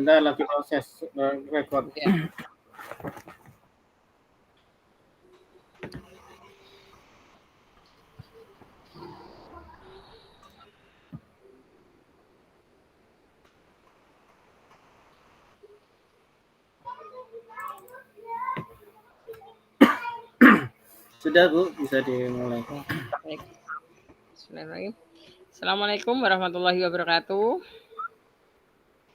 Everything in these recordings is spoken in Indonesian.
Sebentar lagi proses record. Ya. Sudah Bu, bisa dimulai. Baik. Bismillahirrahmanirrahim. Assalamualaikum warahmatullahi wabarakatuh.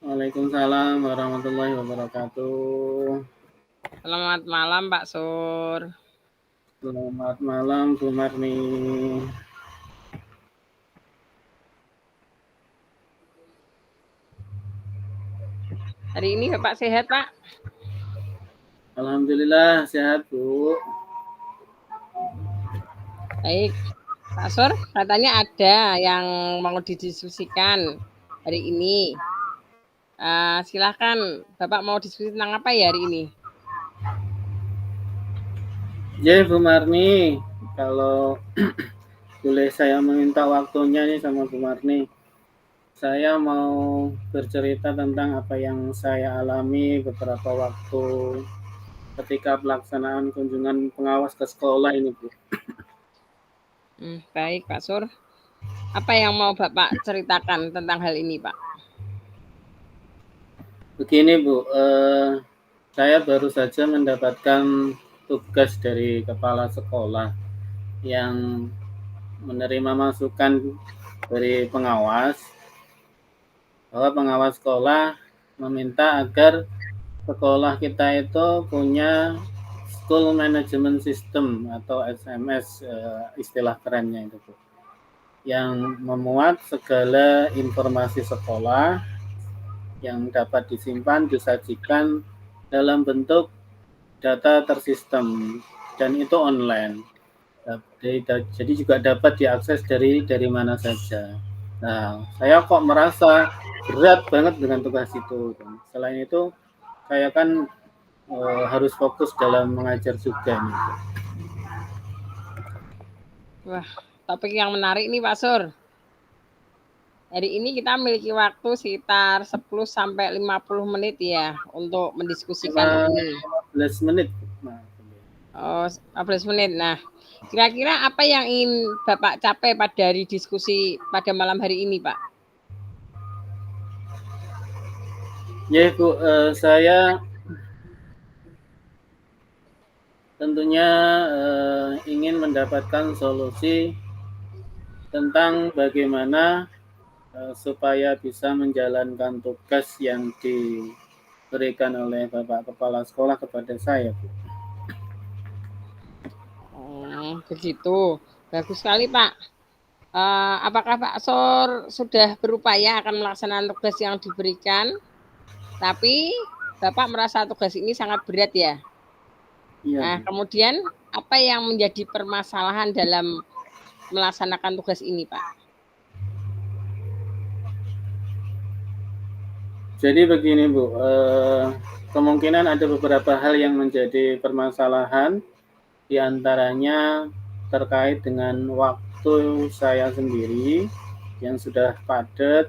Waalaikumsalam warahmatullahi wabarakatuh. Selamat malam Pak Sur. Selamat malam Bu Marni. Hari ini Bapak sehat Pak? Alhamdulillah sehat Bu. Baik. Pak Sur, katanya ada yang mau didiskusikan hari ini. Silahkan Bapak mau diskusi tentang apa ya hari ini? Ya Bu Marni, kalau boleh saya meminta waktunya nih sama Bu Marni. Saya mau bercerita tentang apa yang saya alami beberapa waktu ketika pelaksanaan kunjungan pengawas ke sekolah ini Bu. Baik Pak Sur. Apa yang mau Bapak ceritakan tentang hal ini Pak? Begini Bu, saya baru saja mendapatkan tugas dari kepala sekolah yang menerima masukan dari pengawas bahwa pengawas sekolah meminta agar sekolah kita itu punya School Management System atau SMS istilah kerennya itu Bu, yang memuat segala informasi sekolah yang dapat disimpan disajikan dalam bentuk data tersistem dan itu online. Jadi juga dapat diakses dari mana saja. Nah, saya kok merasa berat banget dengan tugas itu. Selain itu, saya kan harus fokus dalam mengajar juga nih. Wah, topik yang menarik nih Pak Sur. Hari ini kita memiliki waktu sekitar 10 sampai 50 menit ya untuk mendiskusikan ini. 15 menit. Oh, 15 menit. Nah, kira-kira apa yang ingin Bapak capai pada hari diskusi pada malam hari ini, Pak? Ya, Bu, saya tentunya ingin mendapatkan solusi tentang bagaimana supaya bisa menjalankan tugas yang diberikan oleh Bapak Kepala Sekolah kepada saya, Bu. Begitu. Bagus sekali, Pak. Apakah Pak Sur sudah berupaya akan melaksanakan tugas yang diberikan? Tapi Bapak merasa tugas ini sangat berat ya? Iya, Nah, Bu. kemudian apa yang menjadi permasalahan dalam melaksanakan tugas ini, Pak? Jadi begini Bu, kemungkinan ada beberapa hal yang menjadi permasalahan, diantaranya terkait dengan waktu saya sendiri yang sudah padat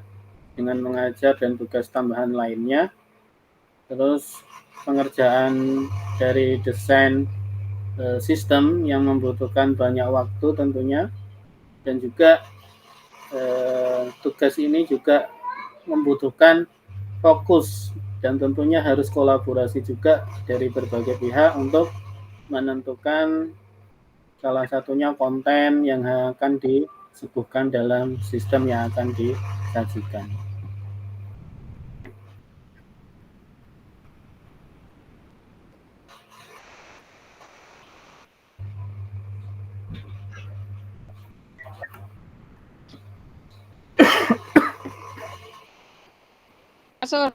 dengan mengajar dan tugas tambahan lainnya, terus pengerjaan dari desain sistem yang membutuhkan banyak waktu tentunya, dan juga tugas ini juga membutuhkan fokus dan tentunya harus kolaborasi juga dari berbagai pihak untuk menentukan salah satunya konten yang akan disuguhkan dalam sistem yang akan disajikan. Pak Sur,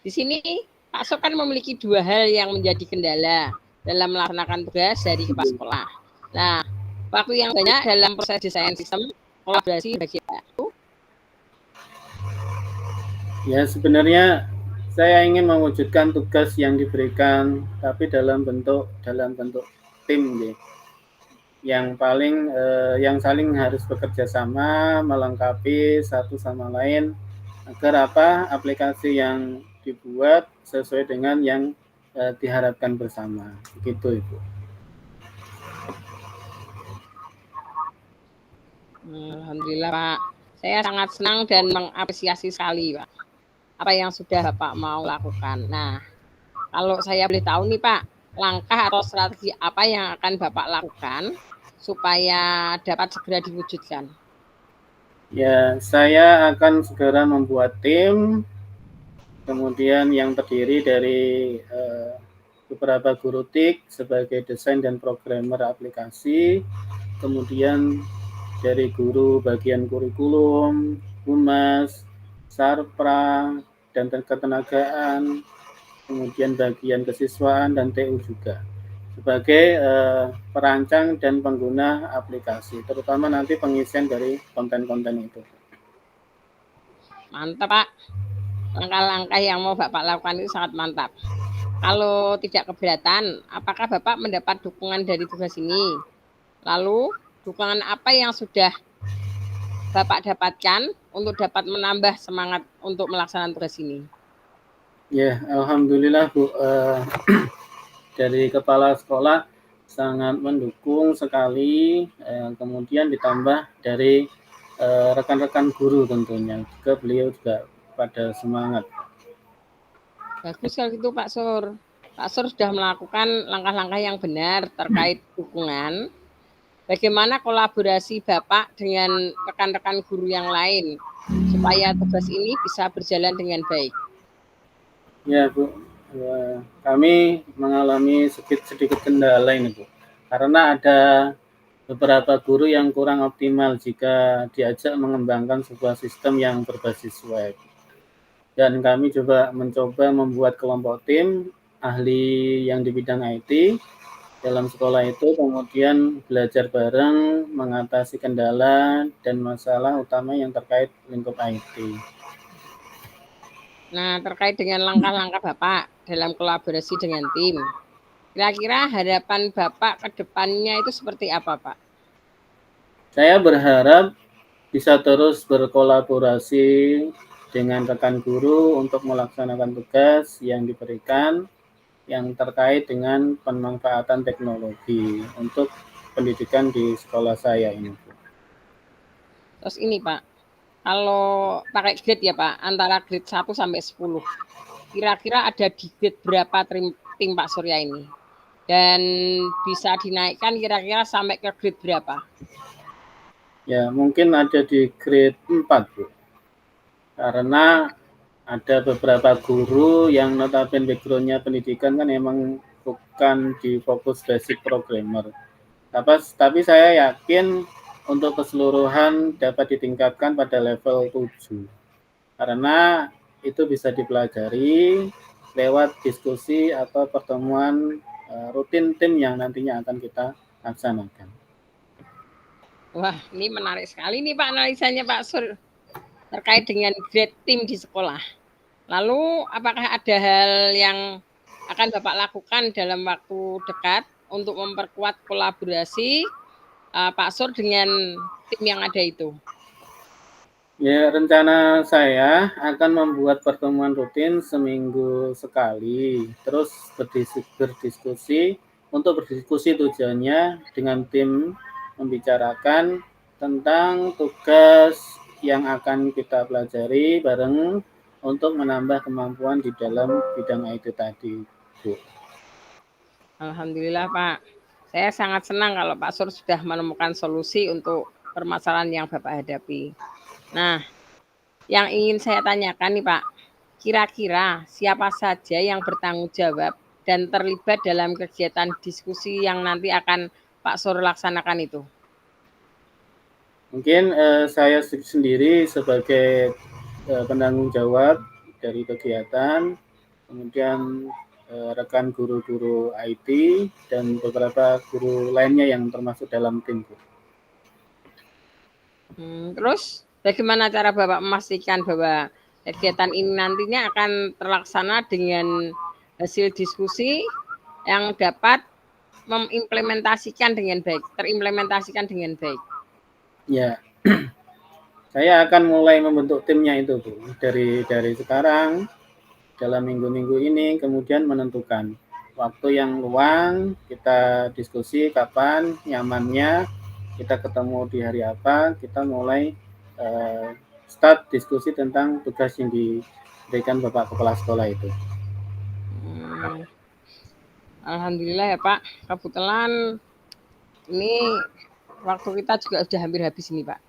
di sini Pak Sur kan memiliki dua hal yang menjadi kendala dalam melaksanakan tugas dari kepala sekolah. Nah, waktu yang banyak dalam proses desain sistem kolaborasi bagi Pak. Ya, sebenarnya saya ingin mewujudkan tugas yang diberikan, tapi dalam bentuk tim, ya. Yang saling harus bekerja sama, melengkapi satu sama lain, agar aplikasi yang dibuat sesuai dengan yang diharapkan bersama. Begitu, Ibu. Alhamdulillah Pak, saya sangat senang dan mengapresiasi sekali Pak apa yang sudah Bapak mau lakukan. Nah, kalau saya boleh tahu nih Pak, langkah atau strategi apa yang akan Bapak lakukan supaya dapat segera diwujudkan? Ya, saya akan segera membuat tim, kemudian yang terdiri dari beberapa guru TIK sebagai desain dan programmer aplikasi, kemudian dari guru bagian kurikulum, humas, sarpra, dan ketenagaan, kemudian bagian kesiswaan dan TU juga sebagai perancang dan pengguna aplikasi, terutama nanti pengisian dari konten-konten itu. Mantap Pak, langkah-langkah yang mau Bapak lakukan itu sangat mantap. Kalau tidak keberatan, apakah Bapak mendapat dukungan dari tugas ini? Lalu, dukungan apa yang sudah Bapak dapatkan untuk dapat menambah semangat untuk melaksanakan tugas ini? Ya, alhamdulillah Bu, dari kepala sekolah sangat mendukung sekali, kemudian ditambah dari rekan-rekan guru tentunya juga beliau juga pada semangat. Bagus kalau gitu Pak Sur. Pak Sur sudah melakukan langkah-langkah yang benar terkait dukungan. Bagaimana kolaborasi Bapak dengan rekan-rekan guru yang lain supaya tugas ini bisa berjalan dengan baik? Ya Bu, kami mengalami sedikit kendala ini Bu, karena ada beberapa guru yang kurang optimal jika diajak mengembangkan sebuah sistem yang berbasis web. Dan kami juga mencoba membuat kelompok tim ahli yang di bidang IT dalam sekolah itu, kemudian belajar bareng, mengatasi kendala dan masalah utama yang terkait lingkup IT. Nah, terkait dengan langkah-langkah Bapak dalam kolaborasi dengan tim, kira-kira harapan Bapak ke depannya itu seperti apa, Pak? Saya berharap bisa terus berkolaborasi dengan rekan guru untuk melaksanakan tugas yang diberikan yang terkait dengan pemanfaatan teknologi untuk pendidikan di sekolah saya ini. Terus ini Pak, kalau pakai grade ya Pak, antara grade 1 sampai 10, kira-kira ada di grade berapa tim Pak Surya ini? Dan bisa dinaikkan kira-kira sampai ke grade berapa? Ya, mungkin ada di grade 4, Bu. Karena ada beberapa guru yang notabene background-nya pendidikan kan emang bukan di fokus basic programmer. Tapi saya yakin untuk keseluruhan dapat ditingkatkan pada level 7. Karena itu bisa dipelajari lewat diskusi atau pertemuan rutin tim yang nantinya akan kita laksanakan. Wah, ini menarik sekali nih Pak analisanya Pak Sur terkait dengan grade tim di sekolah. Lalu, apakah ada hal yang akan Bapak lakukan dalam waktu dekat untuk memperkuat kolaborasi Pak Sur dengan tim yang ada itu? Ya, rencana saya akan membuat pertemuan rutin seminggu sekali, terus berdiskusi. Untuk berdiskusi tujuannya dengan tim membicarakan tentang tugas yang akan kita pelajari bareng untuk menambah kemampuan di dalam bidang IT tadi, Bu. Alhamdulillah Pak, saya sangat senang kalau Pak Sur sudah menemukan solusi untuk permasalahan yang Bapak hadapi. Nah, yang ingin saya tanyakan nih Pak, kira-kira siapa saja yang bertanggung jawab dan terlibat dalam kegiatan diskusi yang nanti akan Pak Sur laksanakan itu? Mungkin saya sendiri sebagai penanggung jawab dari kegiatan, kemudian rekan guru-guru IT dan beberapa guru lainnya yang termasuk dalam tim. Terus bagaimana cara Bapak memastikan bahwa kegiatan ini nantinya akan terlaksana dengan hasil diskusi yang dapat terimplementasikan dengan baik? Ya, saya akan mulai membentuk timnya itu Bu dari sekarang. dalam minggu-minggu ini, kemudian menentukan waktu yang luang, kita diskusi kapan nyamannya, kita ketemu di hari apa, kita mulai start diskusi tentang tugas yang diberikan Bapak Kepala Sekolah itu. Alhamdulillah ya Pak, kebetulan ini waktu kita juga sudah hampir habis ini Pak.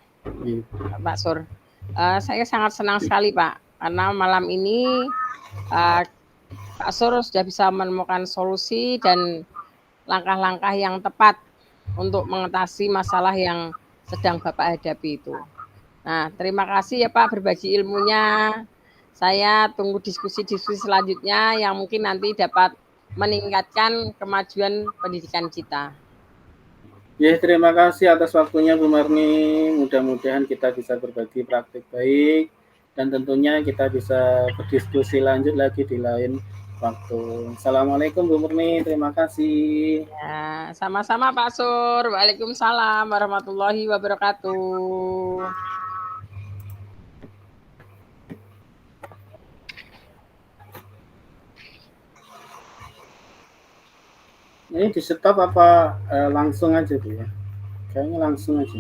Iya. Pak Sur. Saya sangat senang sekali Pak, karena malam ini Pak Sur sudah bisa menemukan solusi dan langkah-langkah yang tepat untuk mengatasi masalah yang sedang Bapak hadapi itu. Nah, terima kasih ya Pak berbagi ilmunya. Saya tunggu diskusi-diskusi selanjutnya yang mungkin nanti dapat meningkatkan kemajuan pendidikan kita. Ya, terima kasih atas waktunya Bu Marni. Mudah-mudahan kita bisa berbagi praktik baik dan tentunya kita bisa berdiskusi lanjut lagi di lain waktu. Assalamualaikum Bu Marni, terima kasih. Ya, sama-sama Pak Sur. Waalaikumsalam warahmatullahi wabarakatuh. Ini di stop apa langsung aja Bu ya? Kayaknya langsung aja.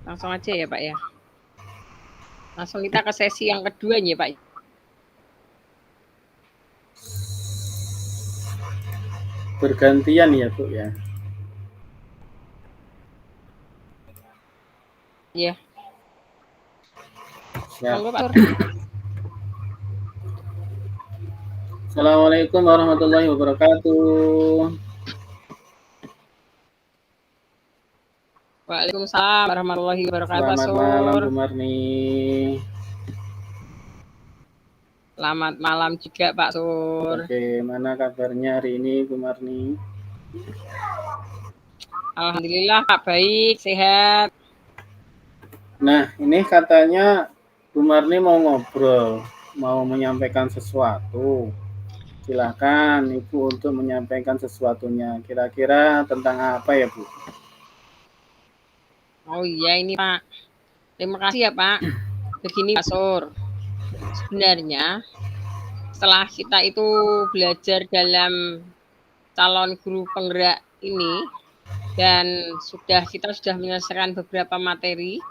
Langsung aja ya Pak ya. Langsung kita ke sesi yang kedua nih Pak. Bergantian ya Bu ya. Iya. Siap. Monggo Pak Sur. Assalamualaikum warahmatullahi wabarakatuh. Waalaikumsalam warahmatullahi wabarakatuh Pak Selamat malam Sur. Bu Marni. Selamat malam juga Pak Sur. Bagaimana kabarnya hari ini Bu Marni? Alhamdulillah Pak baik, sehat. Nah, ini katanya Bu Marni mau ngobrol, mau menyampaikan sesuatu. Silakan Ibu untuk menyampaikan sesuatunya. Kira-kira tentang apa ya Bu? Oh iya ini Pak. Terima kasih ya Pak. Begini Pak Sur. Sebenarnya setelah kita itu belajar dalam calon guru penggerak ini dan kita sudah menyelesaikan beberapa materi,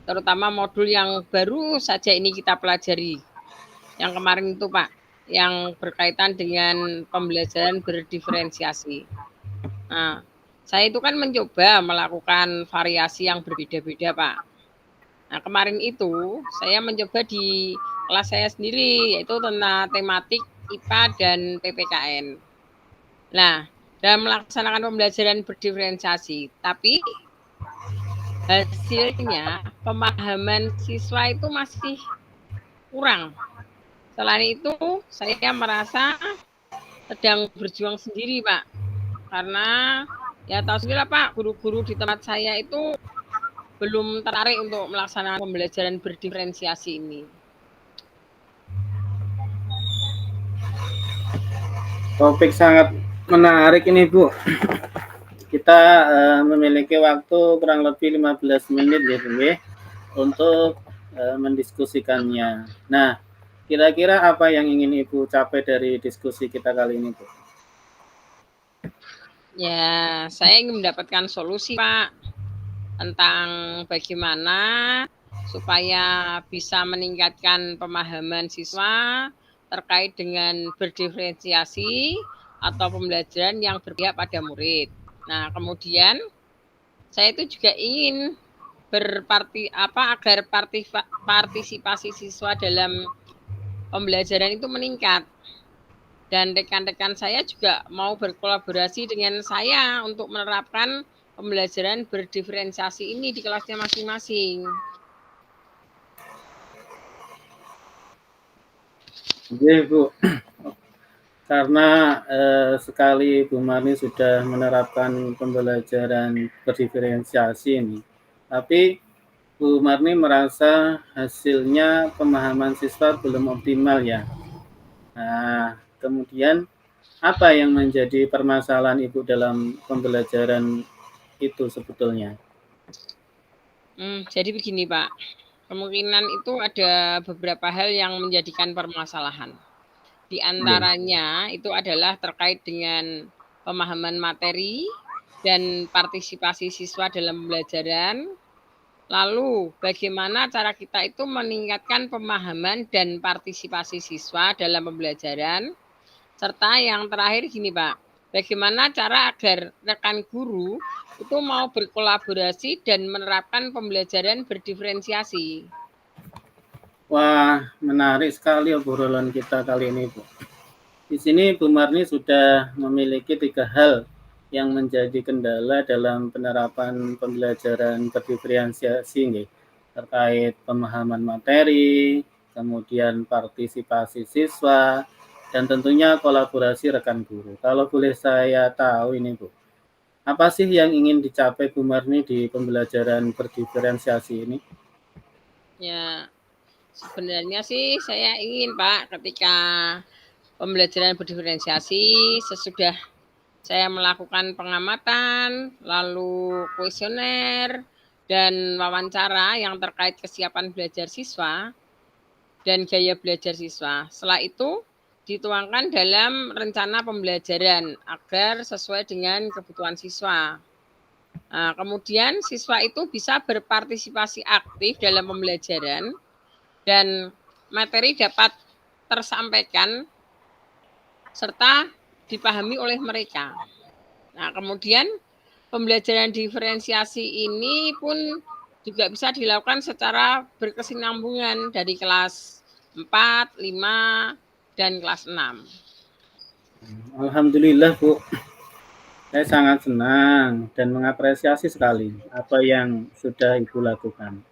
terutama modul yang baru saja ini kita pelajari. Yang kemarin itu Pak, yang berkaitan dengan pembelajaran berdiferensiasi. Nah, saya itu kan mencoba melakukan variasi yang berbeda-beda Pak. Nah, kemarin itu saya mencoba di kelas saya sendiri, yaitu tentang tematik IPA dan PPKN. Nah, dalam melaksanakan pembelajaran berdiferensiasi, tapi hasilnya pemahaman siswa itu masih kurang. Selain itu, saya merasa sedang berjuang sendiri, Pak. Karena ya tahu sendiri lah, Pak, guru-guru di tempat saya itu belum tertarik untuk melaksanakan pembelajaran berdiferensiasi ini. Topik sangat menarik ini Bu. Kita memiliki waktu kurang lebih 15 menit ya Bu ya, untuk mendiskusikannya. Nah, kira-kira apa yang ingin Ibu capai dari diskusi kita kali ini Bu? Ya, saya ingin mendapatkan solusi Pak tentang bagaimana supaya bisa meningkatkan pemahaman siswa terkait dengan berdiferensiasi atau pembelajaran yang berpihak pada murid. Nah, kemudian saya itu juga ingin agar partisipasi siswa dalam pembelajaran itu meningkat. Dan rekan-rekan saya juga mau berkolaborasi dengan saya untuk menerapkan pembelajaran berdiferensiasi ini di kelasnya masing-masing. Iya Bu, karena sekali Bu Marni sudah menerapkan pembelajaran berdiferensiasi ini, tapi Bu Marni merasa hasilnya pemahaman siswa belum optimal ya. Nah, kemudian apa yang menjadi permasalahan Ibu dalam pembelajaran itu sebetulnya? Jadi begini Pak, kemungkinan itu ada beberapa hal yang menjadikan permasalahan. Di Iya. antaranya itu adalah terkait dengan pemahaman materi dan partisipasi siswa dalam pembelajaran. Lalu, bagaimana cara kita itu meningkatkan pemahaman dan partisipasi siswa dalam pembelajaran? Serta yang terakhir gini Pak, bagaimana cara agar rekan guru itu mau berkolaborasi dan menerapkan pembelajaran berdiferensiasi? Wah, menarik sekali obrolan kita kali ini, Bu. Di sini Bu Marni sudah memiliki 3 hal yang menjadi kendala dalam penerapan pembelajaran berdiferensiasi nggih, terkait pemahaman materi, kemudian partisipasi siswa, dan tentunya kolaborasi rekan guru. Kalau boleh saya tahu ini Bu, apa sih yang ingin dicapai Bu Marni di pembelajaran berdiferensiasi ini? Ya, sebenarnya sih saya ingin Pak ketika pembelajaran berdiferensiasi sesudah saya melakukan pengamatan, lalu kuesioner, dan wawancara yang terkait kesiapan belajar siswa dan gaya belajar siswa. Setelah itu dituangkan dalam rencana pembelajaran agar sesuai dengan kebutuhan siswa. Nah, kemudian siswa itu bisa berpartisipasi aktif dalam pembelajaran dan materi dapat tersampaikan serta dipahami oleh mereka. Nah, kemudian pembelajaran diferensiasi ini pun juga bisa dilakukan secara berkesinambungan dari kelas 4, 5, dan kelas 6. Alhamdulillah Bu, saya sangat senang dan mengapresiasi sekali apa yang sudah Ibu lakukan.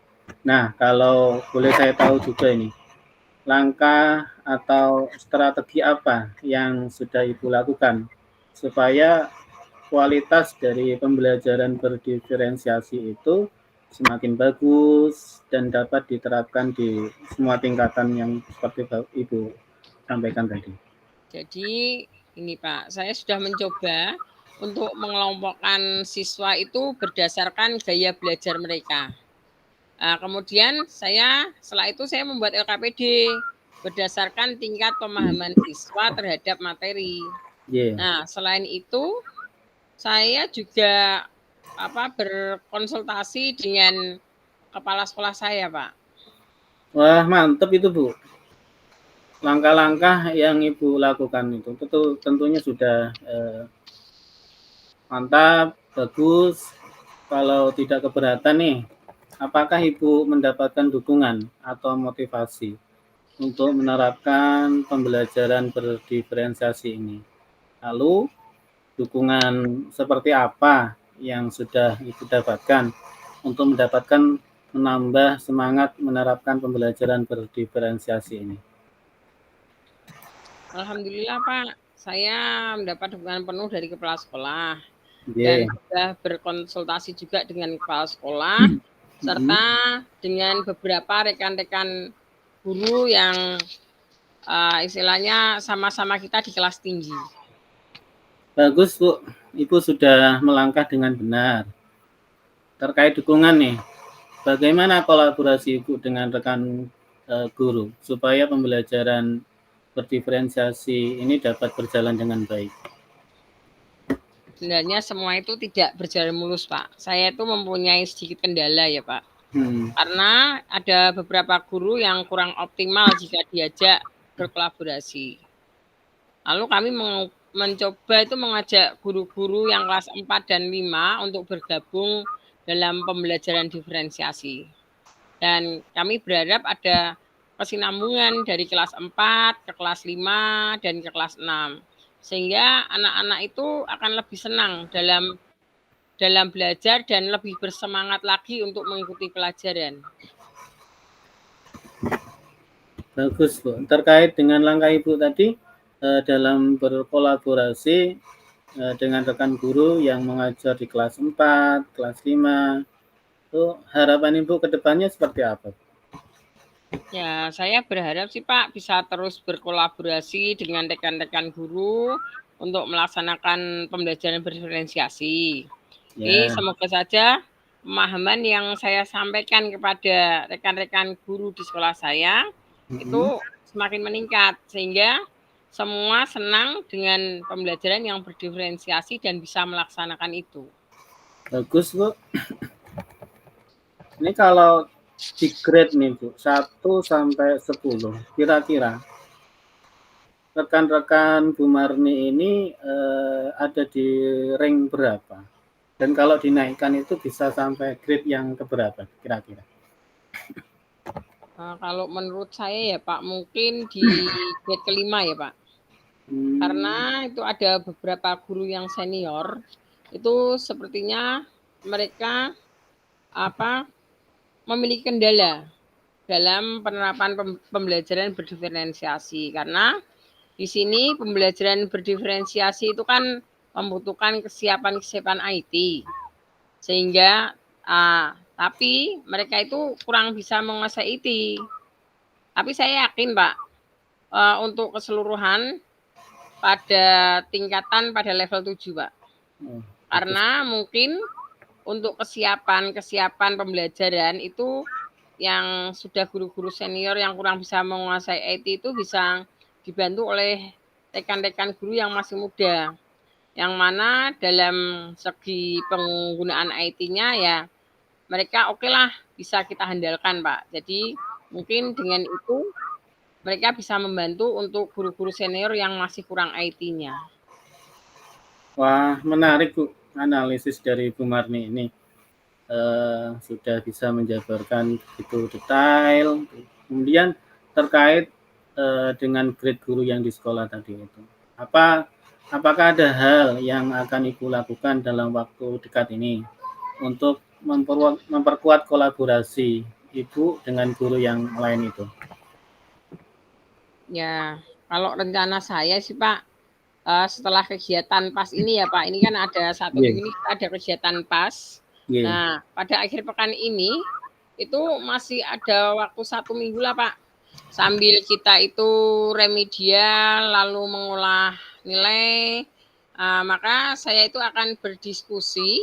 Nah, kalau boleh saya tahu juga ini, langkah atau strategi apa yang sudah Ibu lakukan supaya kualitas dari pembelajaran berdiferensiasi itu semakin bagus dan dapat diterapkan di semua tingkatan yang seperti Ibu sampaikan tadi. Jadi ini Pak, saya sudah mencoba untuk mengelompokkan siswa itu berdasarkan gaya belajar mereka. Nah, kemudian setelah itu saya membuat LKPD berdasarkan tingkat pemahaman siswa terhadap materi. Yeah. Nah, selain itu saya juga berkonsultasi dengan kepala sekolah saya, Pak. Wah, mantap itu, Bu. Langkah-langkah yang Ibu lakukan itu tentunya sudah mantap, bagus. Kalau tidak keberatan nih, apakah Ibu mendapatkan dukungan atau motivasi untuk menerapkan pembelajaran berdiferensiasi ini? Lalu, dukungan seperti apa yang sudah Ibu dapatkan untuk menambah semangat menerapkan pembelajaran berdiferensiasi ini? Alhamdulillah, Pak. Saya mendapat dukungan penuh dari kepala sekolah dan Yeah. sudah berkonsultasi juga dengan kepala sekolah serta dengan beberapa rekan-rekan guru yang istilahnya sama-sama kita di kelas tinggi. Bagus, Bu. Ibu sudah melangkah dengan benar. Terkait dukungan nih, bagaimana kolaborasi Ibu dengan rekan guru supaya pembelajaran berdiferensiasi ini dapat berjalan dengan baik? Sebenarnya semua itu tidak berjalan mulus, Pak. Saya itu mempunyai sedikit kendala ya, Pak. Karena ada beberapa guru yang kurang optimal jika diajak berkolaborasi. Lalu kami mencoba itu mengajak guru-guru yang kelas 4 dan 5 untuk bergabung dalam pembelajaran diferensiasi. Dan kami berharap ada kesinambungan dari kelas 4 ke kelas 5 dan ke kelas 6. Sehingga anak-anak itu akan lebih senang dalam belajar dan lebih bersemangat lagi untuk mengikuti pelajaran. Bagus, Bu. Terkait dengan langkah Ibu tadi dalam berkolaborasi dengan rekan guru yang mengajar di kelas 4, kelas 5, itu harapan Ibu ke depannya seperti apa? Ya, saya berharap sih Pak bisa terus berkolaborasi dengan rekan-rekan guru untuk melaksanakan pembelajaran berdiferensiasi. Jadi semoga saja pemahaman yang saya sampaikan kepada rekan-rekan guru di sekolah saya itu semakin meningkat sehingga semua senang dengan pembelajaran yang berdiferensiasi dan bisa melaksanakan itu. Bagus, Bu. Ini kalau di grade nih, Bu, 1 sampai 10, kira-kira rekan-rekan Bu Marni ini ada di rank berapa? Dan kalau dinaikkan itu bisa sampai grade yang keberapa kira-kira? Kalau menurut saya ya Pak, mungkin di grade kelima ya Pak. Karena itu ada beberapa guru yang senior, itu sepertinya mereka memiliki kendala dalam penerapan pembelajaran berdiferensiasi. Karena di sini pembelajaran berdiferensiasi itu kan membutuhkan kesiapan IT. Sehingga tapi mereka itu kurang bisa menguasai IT. Tapi saya yakin Pak, untuk keseluruhan pada tingkatan pada level 7 Pak. Karena mungkin untuk kesiapan pembelajaran itu yang sudah guru-guru senior yang kurang bisa menguasai IT itu bisa dibantu oleh rekan-rekan guru yang masih muda. Yang mana dalam segi penggunaan IT-nya ya mereka oke lah bisa kita handalkan Pak. Jadi mungkin dengan itu mereka bisa membantu untuk guru-guru senior yang masih kurang IT-nya. Wah, menarik Bu analisis dari Bu Marni ini. Sudah bisa menjabarkan begitu detail. Kemudian terkait dengan grade guru yang di sekolah tadi itu. Apakah ada hal yang akan Ibu lakukan dalam waktu dekat ini untuk memperkuat kolaborasi Ibu dengan guru yang lain itu? Ya, kalau rencana saya sih Pak, setelah kegiatan PAS ini ya Pak, ini kan ada satu minggu ini kita ada kegiatan PAS. Nah, pada akhir pekan ini itu masih ada waktu 1 minggu lah Pak. Sambil kita itu remedial lalu mengolah nilai, maka saya itu akan berdiskusi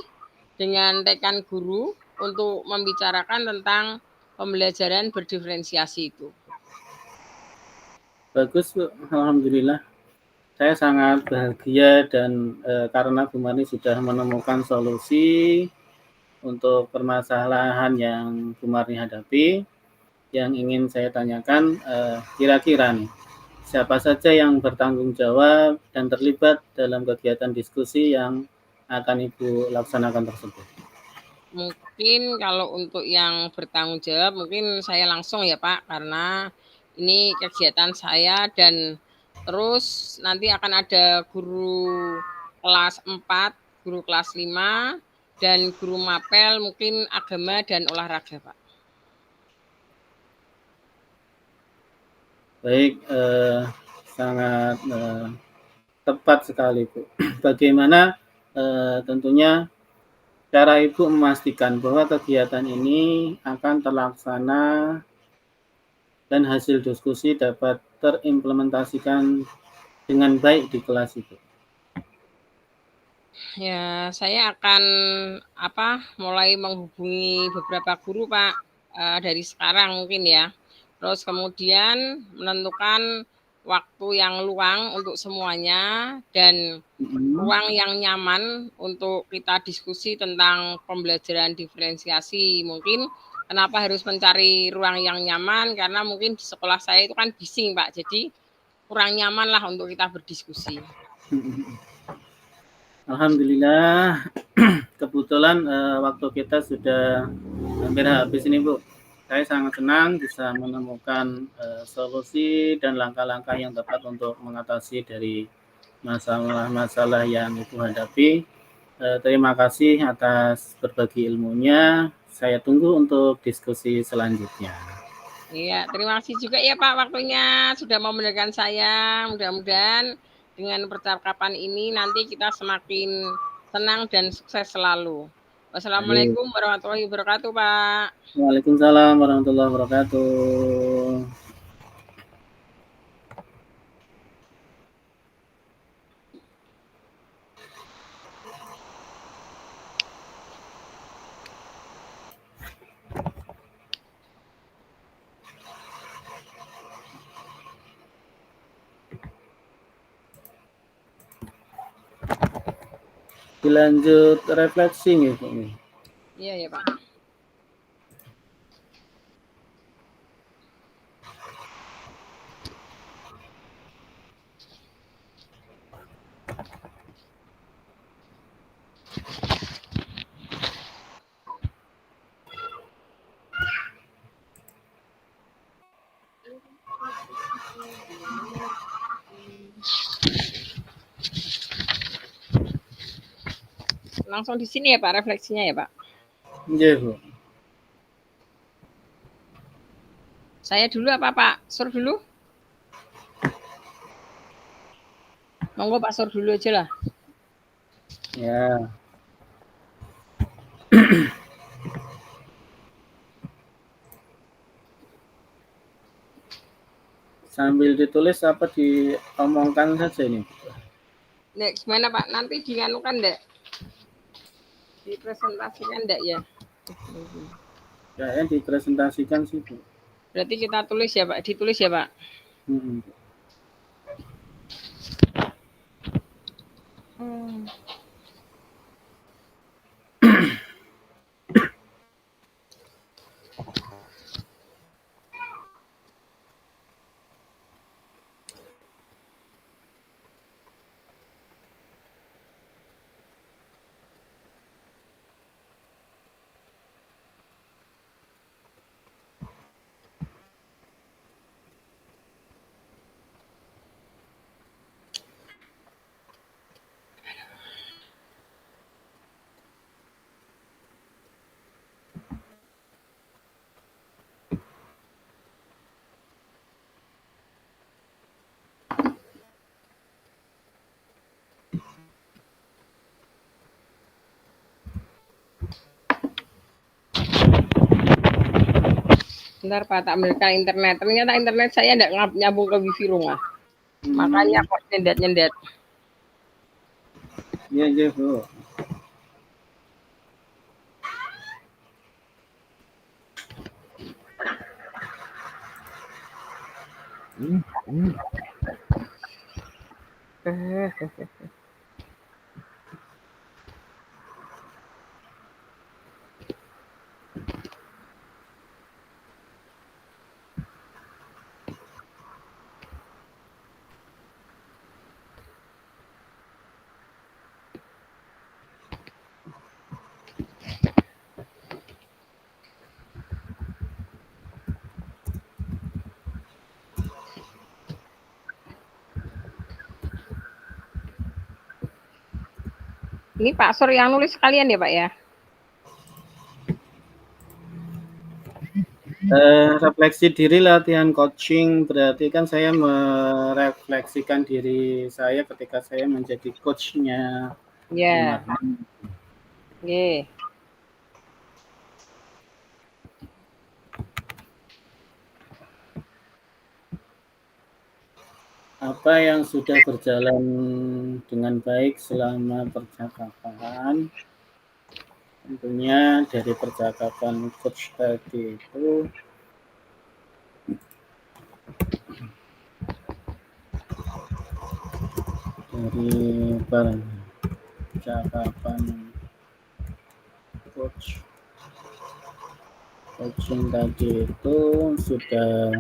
dengan rekan guru untuk membicarakan tentang pembelajaran berdiferensiasi itu. Bagus Bu, alhamdulillah. Saya sangat bahagia dan karena Bu Marni sudah menemukan solusi untuk permasalahan yang Bu Marni hadapi. Yang ingin saya tanyakan, kira-kira nih, siapa saja yang bertanggung jawab dan terlibat dalam kegiatan diskusi yang akan Ibu laksanakan tersebut? Mungkin kalau untuk yang bertanggung jawab mungkin saya langsung ya Pak, karena ini kegiatan saya dan terus nanti akan ada guru kelas 4, guru kelas 5, dan guru mapel mungkin agama dan olahraga Pak. Baik, sangat tepat sekali Bu. Bagaimana tentunya cara Ibu memastikan bahwa kegiatan ini akan terlaksana dan hasil diskusi dapat terimplementasikan dengan baik di kelas itu? Ya, saya akan mulai menghubungi beberapa guru Pak, dari sekarang mungkin ya. Terus kemudian menentukan waktu yang luang untuk semuanya dan ruang yang nyaman untuk kita diskusi tentang pembelajaran diferensiasi. Mungkin kenapa harus mencari ruang yang nyaman, karena mungkin di sekolah saya itu kan bising Pak, jadi kurang nyaman lah untuk kita berdiskusi. Alhamdulillah, kebetulan waktu kita sudah hampir habis ini Bu. Saya sangat senang bisa menemukan solusi dan langkah-langkah yang tepat untuk mengatasi dari masalah-masalah yang Ibu hadapi. Terima kasih atas berbagi ilmunya. Saya tunggu untuk diskusi selanjutnya. Iya, terima kasih juga ya Pak waktunya sudah mau mendengarkan saya. Mudah-mudahan dengan percakapan ini nanti kita semakin senang dan sukses selalu. Wassalamualaikum warahmatullahi wabarakatuh Pak. Waalaikumsalam warahmatullahi wabarakatuh. Dilanjut refleksi nggih, Bu. Iya ya, Pak. Langsung di sini ya, Pak, refleksinya ya, Pak. Nggih, Bu. Saya dulu apa Pak Sur dulu? Monggo Pak Sur dulu aja lah. Ya. Sambil ditulis apa diomongkan saja ini? Nek, gimana Pak? Nanti dianukan enggak? Dipresentasikan enggak ya? Kayaknya dipresentasikan sih, Bu. Berarti kita tulis ya Pak, ditulis ya Pak. Hmm. Bentar Pak, tak ambilkan internet. Ternyata internet saya enggak nyambung ke wifi rumah. Makanya kok nyendat-nyendat. Iya, iya, Bu. Ini Pak Sur yang nulis sekalian ya Pak ya? Refleksi diri latihan coaching berarti kan saya merefleksikan diri saya ketika saya menjadi coachnya. Ya. Nggih. Apa yang sudah berjalan dengan baik selama percakapan? Tentunya dari percakapan coach tadi itu dari percakapan coaching tadi itu sudah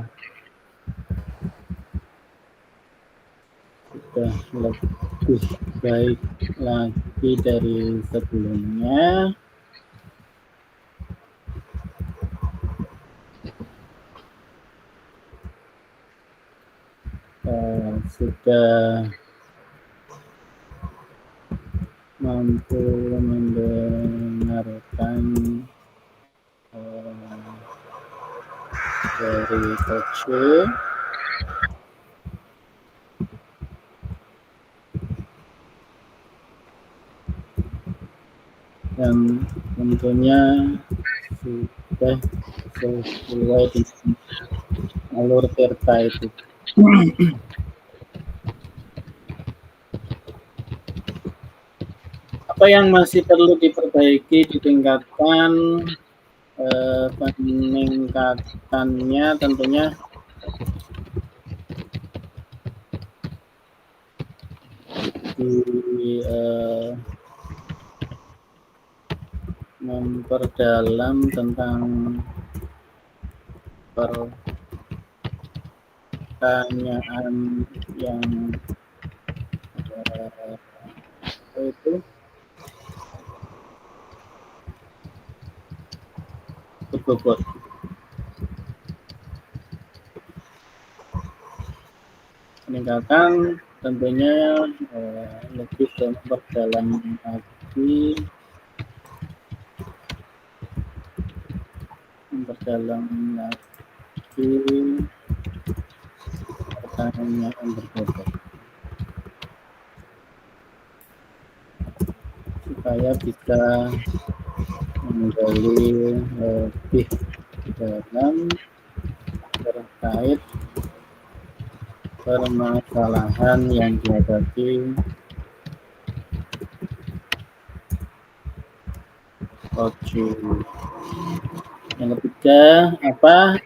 lebih baik lagi dari sebelumnya. Sudah mampu mendengarkan dari coach dan tentunya sudah sesuai dengan alur Tirta itu. Apa yang masih perlu diperbaiki, ditingkatkan, peningkatannya tentunya di memperdalam tentang pertanyaan yang itu berbobot. Peningkatan tentunya lebih memperdalam lagi pertanyaan yang berbobot supaya bisa menggali lebih dalam terkait permasalahan yang dihadapi coaching. Yang ketiga, apa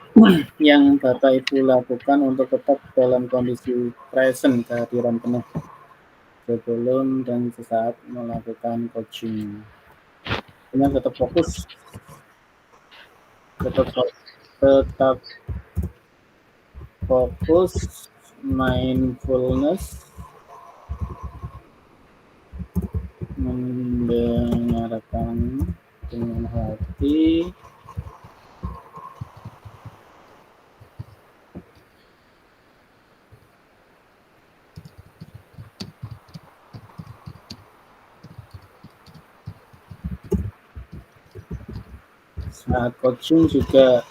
yang Bapak Ibu lakukan untuk tetap dalam kondisi present, kehadiran penuh sebelum dan sesaat melakukan coaching? Dengan tetap fokus, tetap fokus, mindfulness, mendengarkan dengan hati, saat coaching juga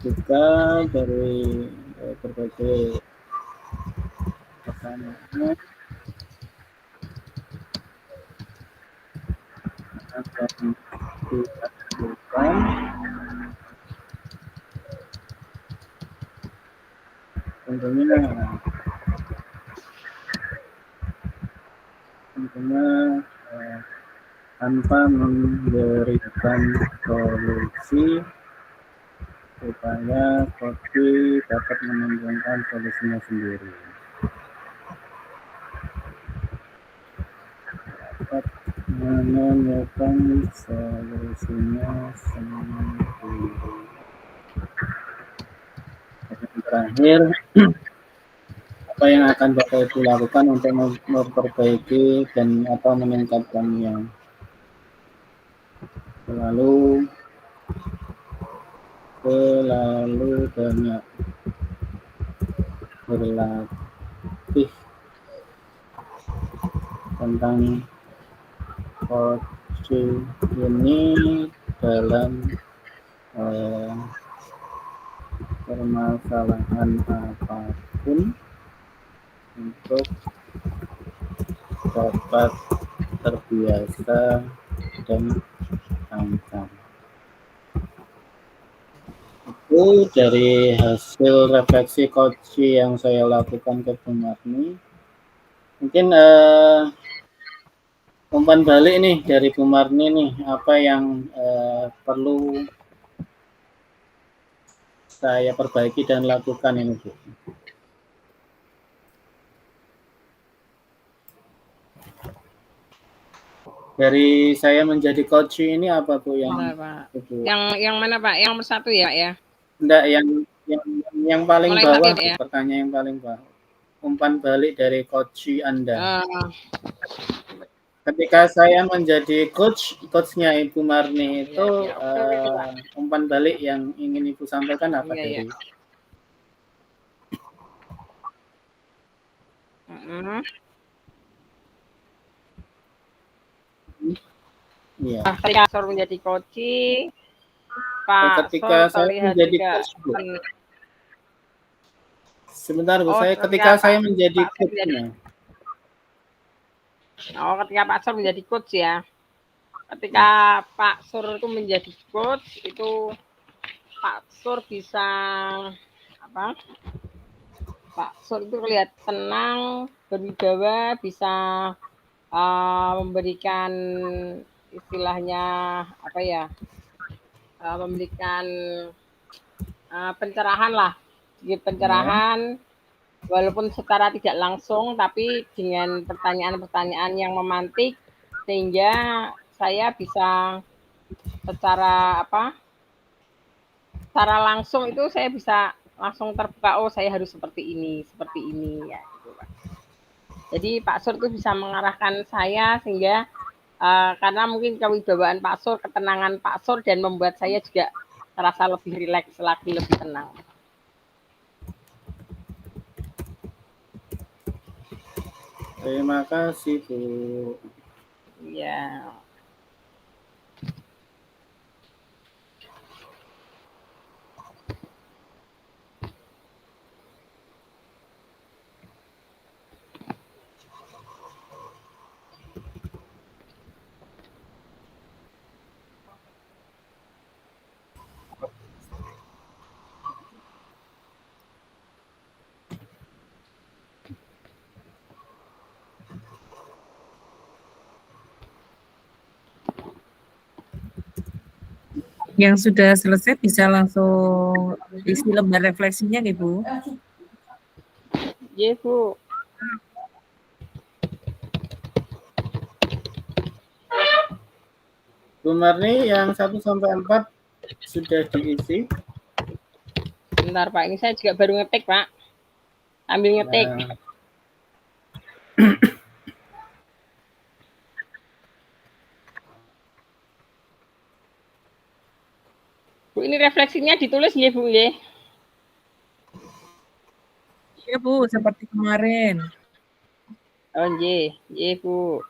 terbuka dari berbagai pertanyaan yang dilakukan. Tentunya tanpa memberikan solusi supaya kopi dapat menemukan solusinya sendiri. Dapat menemukan solusinya sendiri. Yang terakhir, apa yang akan Bapak Ibu lakukan untuk memperbaiki dan atau meningkatkannya? Selalu banyak berlatih tentang coaching ini dalam permasalahan apapun untuk dapat terbiasa dan lancar. Itu dari hasil refleksi coaching yang saya lakukan ke Bu Marni. Mungkin umpan balik nih dari Bu Marni nih, apa yang perlu saya perbaiki dan lakukan ini, Bu? Dari saya menjadi coach ini apa Bu yang itu? Yang mana Pak? Yang nomor 1 ya Pak ya? Enggak, yang paling mulai bawah ya? Pertanyaan yang paling bawah. Umpan balik dari coach Anda. Ketika saya menjadi coachnya Ibu Marni itu umpan balik yang ingin Ibu sampaikan apa dari? Iya. Ketika Sor menjadi coach, Pak ketika Sor saya menjadi coach, Bu. Sebentar Bu, ketika saya menjadi coachnya. Oh, ketika Pak Sur menjadi coach ya. Ketika Pak Sur itu menjadi coach, itu Pak Sur bisa apa? Pak Sur itu kelihatan tenang, berwibawa, bisa memberikan istilahnya apa ya? Memberikan pencerahan lah, sedikit pencerahan, walaupun secara tidak langsung, tapi dengan pertanyaan-pertanyaan yang memantik, sehingga saya bisa secara apa? Secara langsung itu saya bisa langsung terbuka, oh saya harus seperti ini ya. Gitu, Pak. Jadi Pak Sur itu bisa mengarahkan saya sehingga karena mungkin kewibawaan Pak Sur, ketenangan Pak Sur dan membuat saya juga terasa lebih rileks lagi, lebih tenang. Terima kasih, Bu. Ya. Yang sudah selesai bisa langsung isi lembar refleksinya nih Bu. Iya Bu. Bu Marni yang 1 sampai 4 sudah diisi. Bentar Pak, ini saya juga baru ngetik Pak. Ambil ngetik. Nah. Bu, ini refleksinya ditulis ya Bu ya? Iya Bu, seperti kemarin. Oh iya Bu.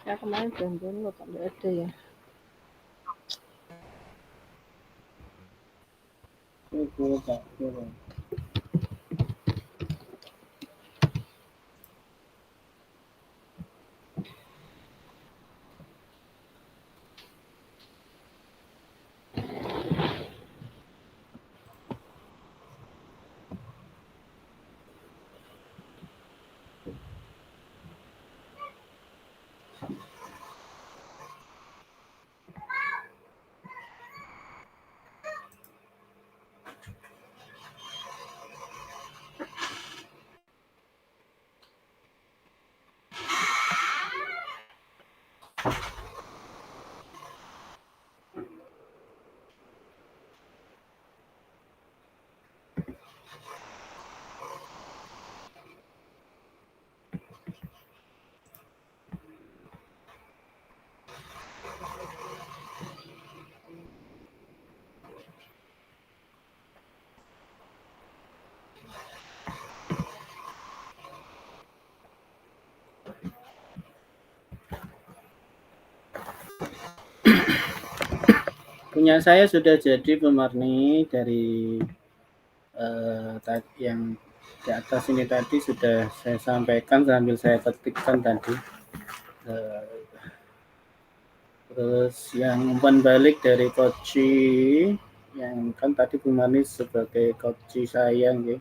Ya kemarin belum download, sampai ada ya. Punya saya sudah jadi Bu Marni, dari yang di atas ini tadi sudah saya sampaikan sambil saya ketikkan tadi. Terus yang umpan balik dari Coach yang kan tadi Bu Marni sebagai Coach saya gitu.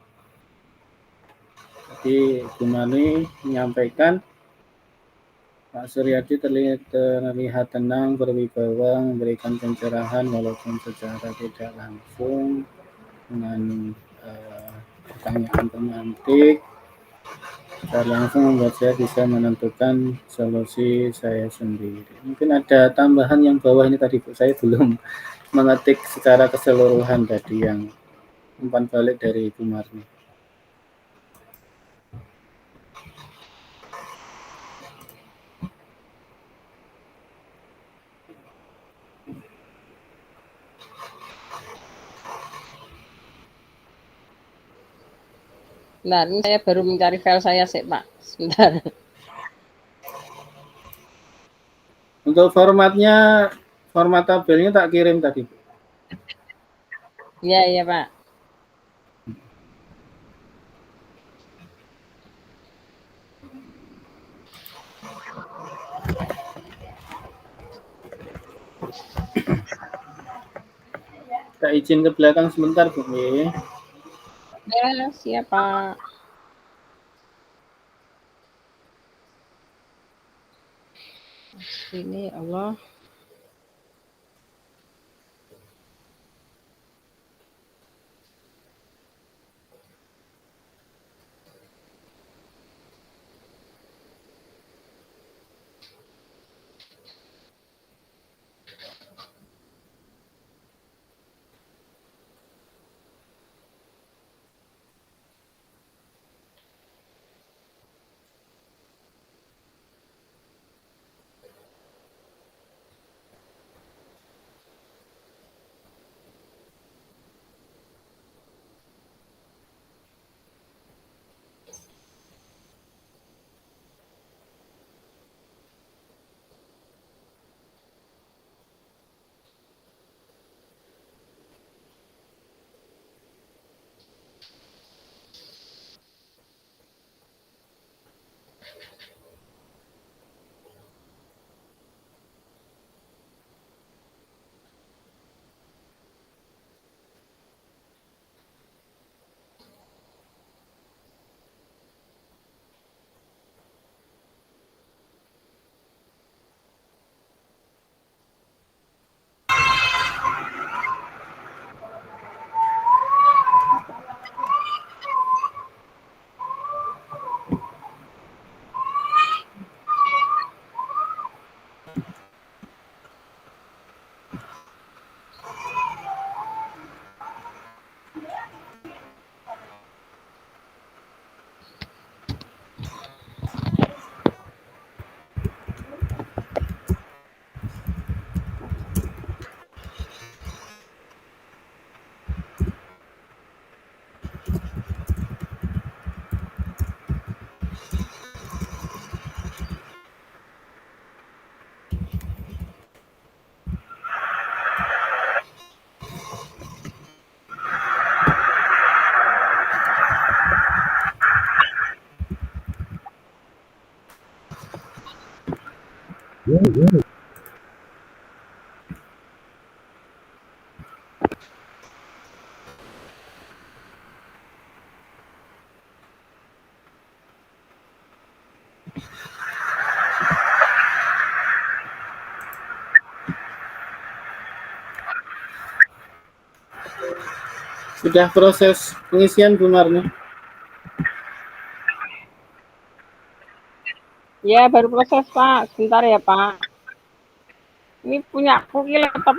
Jadi Bu Marni menyampaikan Pak Suryadi terlihat tenang, berwibawa, memberikan pencerahan walaupun secara tidak langsung dengan pertanyaan pemantik. Secara langsung membuat saya bisa menentukan solusi saya sendiri. Mungkin ada tambahan yang bawah ini tadi Bu, saya belum mengetik secara keseluruhan tadi yang umpan balik dari Ibu Marni. Nah, ini saya baru mencari file saya sih, Pak. Sebentar. Untuk formatnya, format tabelnya tak kirim tadi. Iya, iya, Pak. Tak izin ke belakang sebentar, Bu. Ya, siap, Pak. Ini Allah. Sudah proses pengisian Bu Marni? Ya, baru proses, Pak. Sebentar ya, Pak. Ini punya aku laptop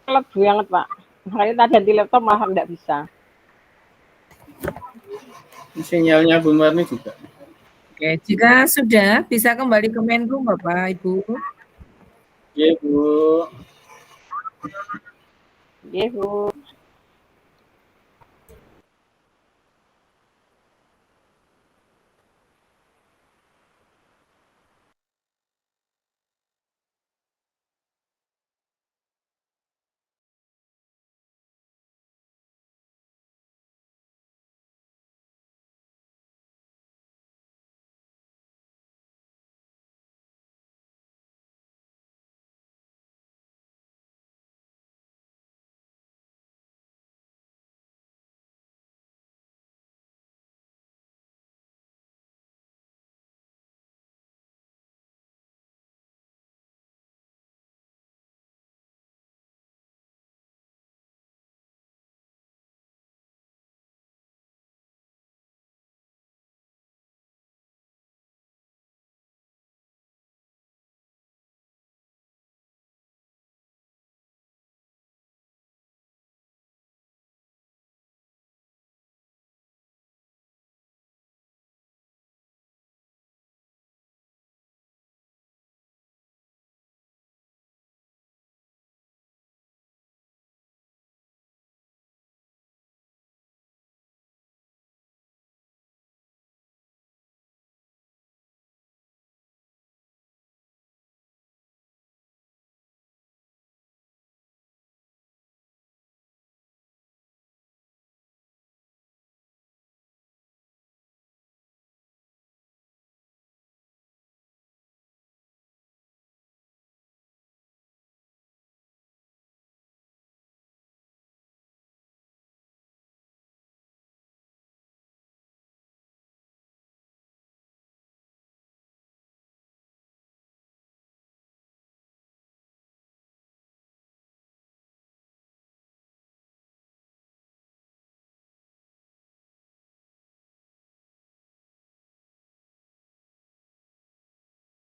lebu banget, Pak. Makanya tadi ganti laptop malah nggak bisa. Sinyalnya Bu Marni juga. Oke, jika sudah bisa kembali ke menu Bapak Ibu. Iya, Bu. Iya, Bu.